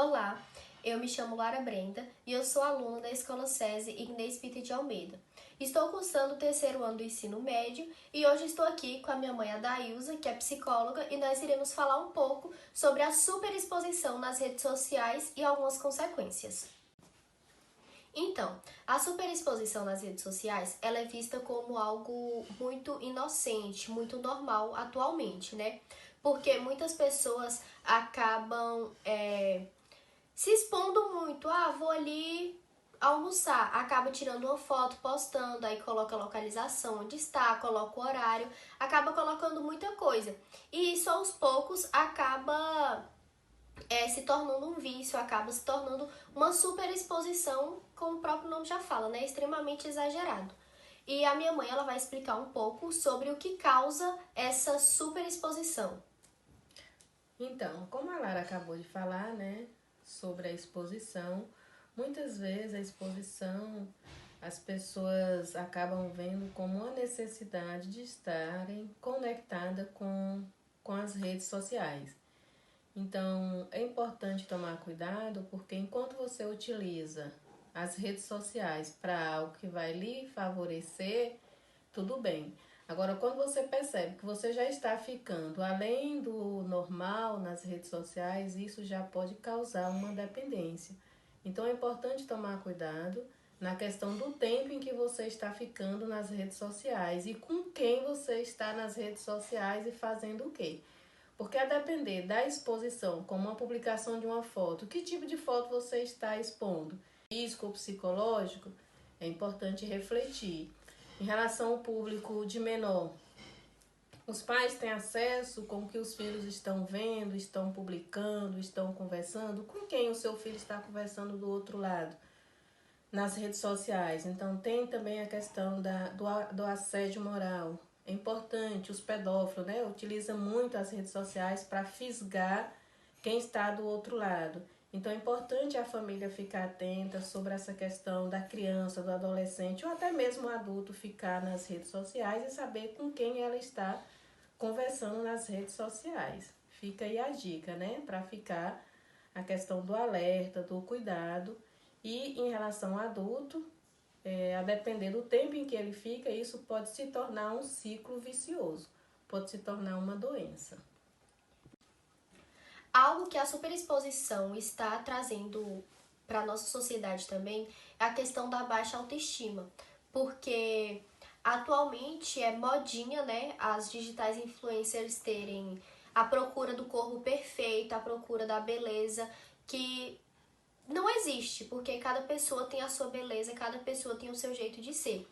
Olá, eu me chamo Lara Brenda e eu sou aluna da Escola SESI Inês Pita de Almeida. Estou cursando o terceiro ano do ensino médio e hoje estou aqui com a minha mãe Adailza, que é psicóloga, e nós iremos falar um pouco sobre a superexposição nas redes sociais e algumas consequências. Então, a superexposição nas redes sociais, ela é vista como algo muito inocente, muito normal atualmente, né? Porque muitas pessoas acabam se expondo muito. Vou ali almoçar, acaba tirando uma foto, postando, aí coloca a localização onde está, coloca o horário, acaba colocando muita coisa. E isso aos poucos acaba se tornando um vício, acaba se tornando uma superexposição, como o próprio nome já fala, né? Extremamente exagerado. E a minha mãe, ela vai explicar um pouco sobre o que causa essa superexposição. Então, como a Lara acabou de falar, né, sobre a exposição, muitas vezes a exposição as pessoas acabam vendo como uma necessidade de estarem conectadas com as redes sociais. Então, é importante tomar cuidado porque enquanto você utiliza as redes sociais para algo que vai lhe favorecer, tudo bem. Agora, quando você percebe que você já está ficando além do normal nas redes sociais, isso já pode causar uma dependência. Então, é importante tomar cuidado na questão do tempo em que você está ficando nas redes sociais e com quem você está nas redes sociais e fazendo o quê. Porque a depender da exposição, como a publicação de uma foto, que tipo de foto você está expondo? Físico ou psicológico? É importante refletir. Em relação ao público de menor, os pais têm acesso com o que os filhos estão vendo, estão publicando, estão conversando. Com quem o seu filho está conversando do outro lado? Nas redes sociais. Então, tem também a questão do assédio moral. É importante, os pedófilos, né, utilizam muito as redes sociais para fisgar quem está do outro lado. Então, é importante a família ficar atenta sobre essa questão da criança, do adolescente ou até mesmo o adulto ficar nas redes sociais e saber com quem ela está conversando nas redes sociais. Fica aí a dica, né, para ficar a questão do alerta, do cuidado. E em relação ao adulto, a depender do tempo em que ele fica, isso pode se tornar um ciclo vicioso, pode se tornar uma doença. Algo que a superexposição está trazendo para a nossa sociedade também é a questão da baixa autoestima, porque atualmente é modinha, né, as digitais influencers terem a procura do corpo perfeito, a procura da beleza, que não existe, porque cada pessoa tem a sua beleza, cada pessoa tem o seu jeito de ser.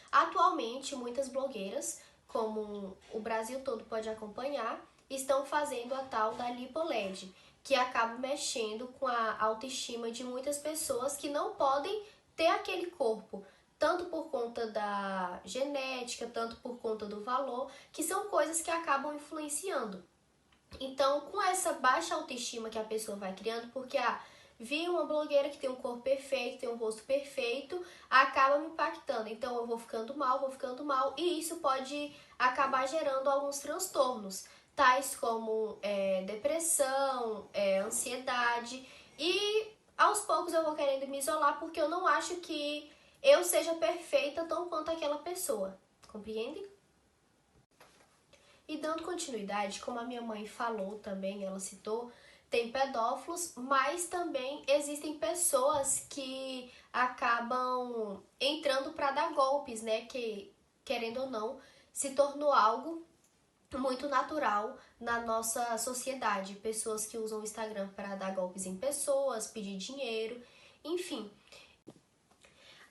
Atualmente, muitas blogueiras, como o Brasil todo pode acompanhar, estão fazendo a tal da LipoLed, que acaba mexendo com a autoestima de muitas pessoas que não podem ter aquele corpo, tanto por conta da genética, tanto por conta do valor, que são coisas que acabam influenciando. Então, com essa baixa autoestima que a pessoa vai criando, porque vi uma blogueira que tem um corpo perfeito, tem um rosto perfeito, acaba me impactando. Então, eu vou ficando mal, e isso pode acabar gerando alguns transtornos, tais como depressão, ansiedade, e aos poucos eu vou querendo me isolar porque eu não acho que eu seja perfeita tão quanto aquela pessoa. Compreende? E dando continuidade, como a minha mãe falou também, ela citou, tem pedófilos, mas também existem pessoas que acabam entrando para dar golpes, né? Que, querendo ou não, se tornou algo muito natural na nossa sociedade. Pessoas que usam o Instagram para dar golpes em pessoas, pedir dinheiro, enfim.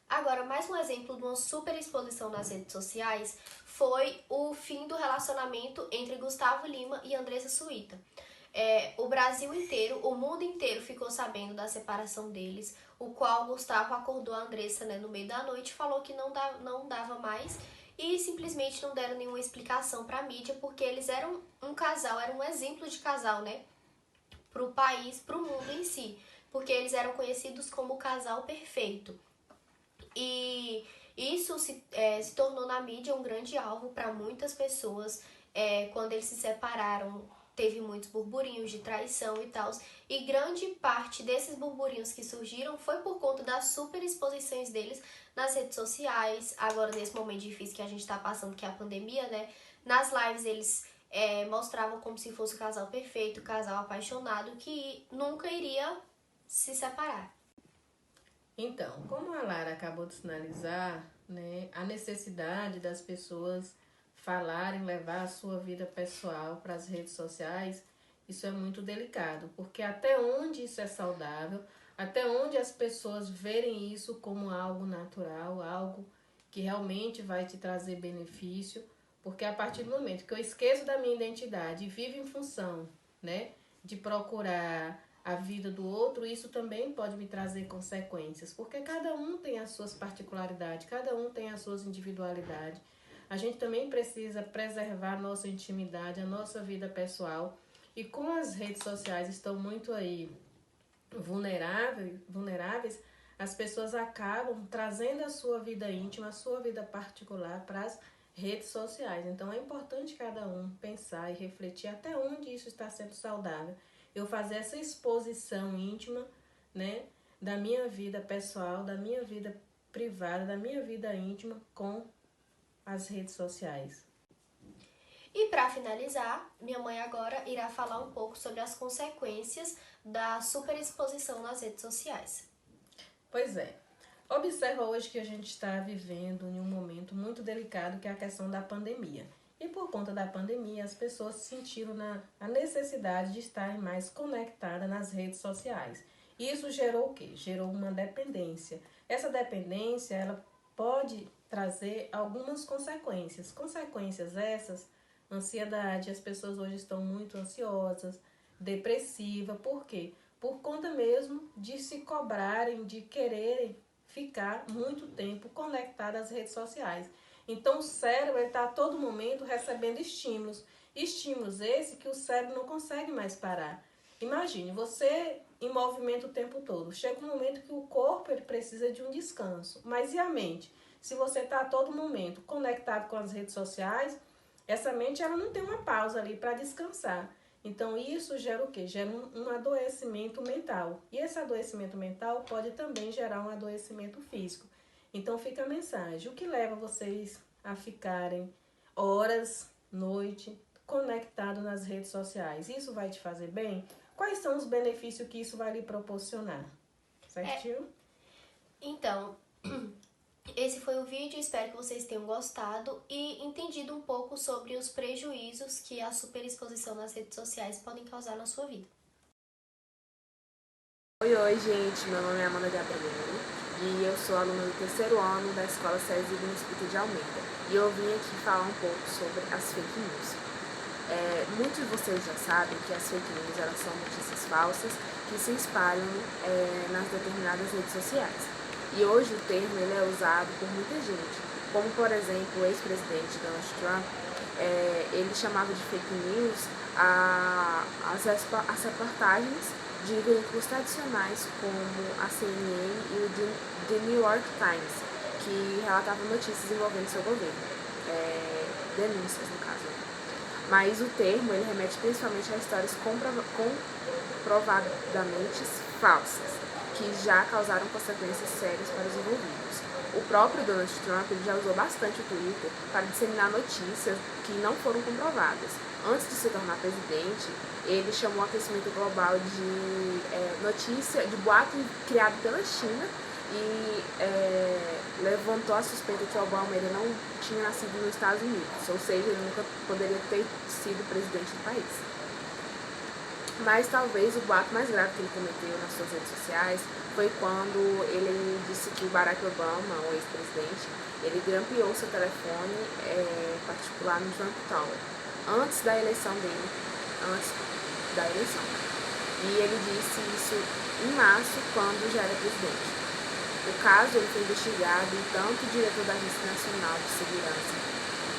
Agora, mais um exemplo de uma super exposição nas redes sociais foi o fim do relacionamento entre Gustavo Lima e Andressa Suíta. O Brasil inteiro, o mundo inteiro ficou sabendo da separação deles, o qual Gustavo acordou a Andressa, né, no meio da noite e falou que não dava mais e simplesmente não deram nenhuma explicação para a mídia, porque eles eram um casal, eram um exemplo de casal, né, para o país, para o mundo em si, porque eles eram conhecidos como o casal perfeito. E isso se tornou na mídia um grande alvo para muitas pessoas quando eles se separaram teve muitos burburinhos de traição e tal, e grande parte desses burburinhos que surgiram foi por conta das super exposições deles nas redes sociais, agora nesse momento difícil que a gente tá passando, que é a pandemia, né? Nas lives eles mostravam como se fosse o casal perfeito, o casal apaixonado, que nunca iria se separar. Então, como a Lara acabou de sinalizar, né, a necessidade das pessoas falarem, levar a sua vida pessoal para as redes sociais, isso é muito delicado, porque até onde isso é saudável, até onde as pessoas verem isso como algo natural, algo que realmente vai te trazer benefício, porque a partir do momento que eu esqueço da minha identidade e vivo em função, né, de procurar a vida do outro, isso também pode me trazer consequências, porque cada um tem as suas particularidades, cada um tem as suas individualidades. A gente também precisa preservar a nossa intimidade, a nossa vida pessoal, e como as redes sociais estão muito aí vulneráveis, as pessoas acabam trazendo a sua vida íntima, a sua vida particular para as redes sociais. Então é importante cada um pensar e refletir até onde isso está sendo saudável. Eu fazer essa exposição íntima, né, da minha vida pessoal, da minha vida privada, da minha vida íntima com as redes sociais. E para finalizar, minha mãe agora irá falar um pouco sobre as consequências da superexposição nas redes sociais. Pois é. Observa hoje que a gente está vivendo em um momento muito delicado, que é a questão da pandemia. E por conta da pandemia, as pessoas sentiram a necessidade de estarem mais conectadas nas redes sociais. E isso gerou o quê? Gerou uma dependência. Essa dependência, ela pode trazer algumas consequências. Consequências essas, ansiedade, as pessoas hoje estão muito ansiosas, depressiva. Por quê? Por conta mesmo de se cobrarem, de quererem ficar muito tempo conectado às redes sociais. Então o cérebro está a todo momento recebendo estímulos. Estímulos esses que o cérebro não consegue mais parar. Imagine, você em movimento o tempo todo. Chega um momento que o corpo ele precisa de um descanso. Mas e a mente? Se você está a todo momento conectado com as redes sociais, essa mente ela não tem uma pausa ali para descansar. Então isso gera o quê? Gera um adoecimento mental. E esse adoecimento mental pode também gerar um adoecimento físico. Então fica a mensagem. O que leva vocês a ficarem horas, noite, conectados nas redes sociais? Isso vai te fazer bem? Quais são os benefícios que isso vai lhe proporcionar? Certinho? Então, esse foi o vídeo, espero que vocês tenham gostado e entendido um pouco sobre os prejuízos que a superexposição nas redes sociais podem causar na sua vida. Oi, gente, meu nome é Amanda Gabriele e eu sou aluna do 3º ano da Escola César Ignacio de Almeida e eu vim aqui falar um pouco sobre as fake news. Muitos de vocês já sabem que as fake news elas são notícias falsas que se espalham nas determinadas redes sociais. E hoje o termo ele é usado por muita gente, como por exemplo o ex-presidente Donald Trump, ele chamava de fake news as reportagens de veículos tradicionais como a CNN e o The New York Times, que relatavam notícias envolvendo seu governo, denúncias no caso. Mas o termo ele remete principalmente a histórias comprovadamente falsas, que já causaram consequências sérias para os envolvidos. O próprio Donald Trump ele já usou bastante o Twitter para disseminar notícias que não foram comprovadas. Antes de se tornar presidente, ele chamou o aquecimento global de notícia, de boato criado pela China e levantou a suspeita que Obama ele não tinha nascido nos Estados Unidos, ou seja, ele nunca poderia ter sido presidente do país. Mas talvez o boato mais grave que ele cometeu nas suas redes sociais foi quando ele disse que o Barack Obama, o ex-presidente, ele grampeou seu telefone particular no Trump Tower, antes da eleição dele, E ele disse isso em março, quando já era presidente. O caso ele foi investigado e tanto o diretor da Agência Nacional de Segurança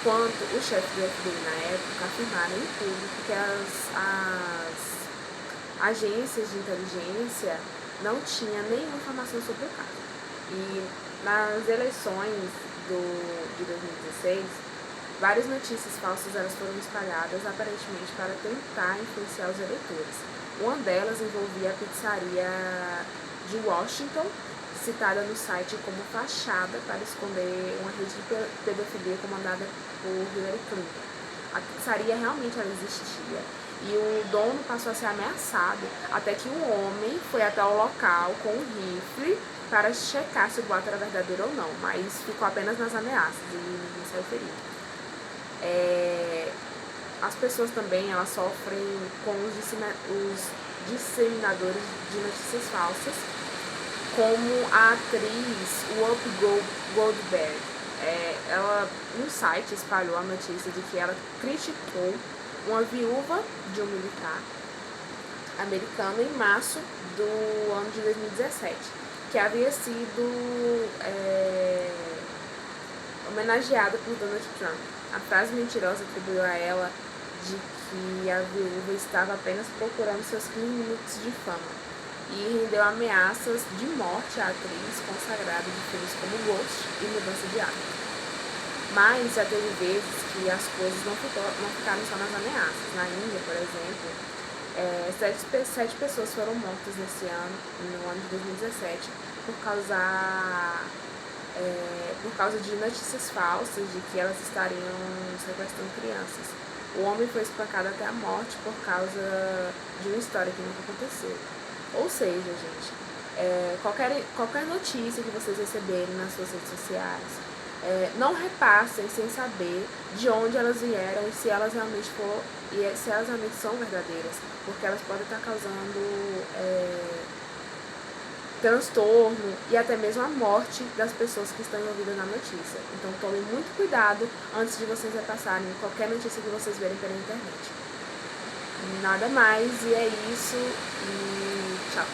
quanto o chefe do FBI na época afirmaram em público que as agências de inteligência não tinham nenhuma informação sobre o caso. E nas eleições de 2016, Várias notícias falsas elas foram espalhadas aparentemente para tentar influenciar os eleitores. Uma delas envolvia a pizzaria de Washington, citada no site como fachada para esconder uma rede de pedofilia comandada por Hillary Clinton. A pizzaria realmente ela existia e o dono passou a ser ameaçado, até que um homem foi até o local com um rifle para checar se o boato era verdadeiro ou não, mas ficou apenas nas ameaças e ninguém saiu ferido. As pessoas também elas sofrem com os disseminadores de notícias falsas, como a atriz Whoopi Goldberg. Ela, no site, espalhou a notícia de que ela criticou uma viúva de um militar americano em março do ano de 2017, que havia sido homenageada por Donald Trump. A frase mentirosa atribuiu a ela de que a viúva estava apenas procurando seus 15 minutos de fama e rendeu ameaças de morte à atriz consagrada de filmes como Ghost e Mudança de Hábito. Mas já teve vezes que as coisas não ficaram só nas ameaças. Na Índia, por exemplo, 7 pessoas foram mortas nesse ano, no ano de 2017, por causa de notícias falsas de que elas estariam sequestrando crianças. O homem foi espancado até a morte por causa de uma história que nunca aconteceu. Ou seja, gente, qualquer notícia que vocês receberem nas suas redes sociais, não repassem sem saber de onde elas vieram e se elas realmente são verdadeiras, porque elas podem estar causando transtorno e até mesmo a morte das pessoas que estão envolvidas na notícia. Então tomem muito cuidado antes de vocês repassarem qualquer notícia que vocês verem pela internet. Nada mais, e é isso, e tchau!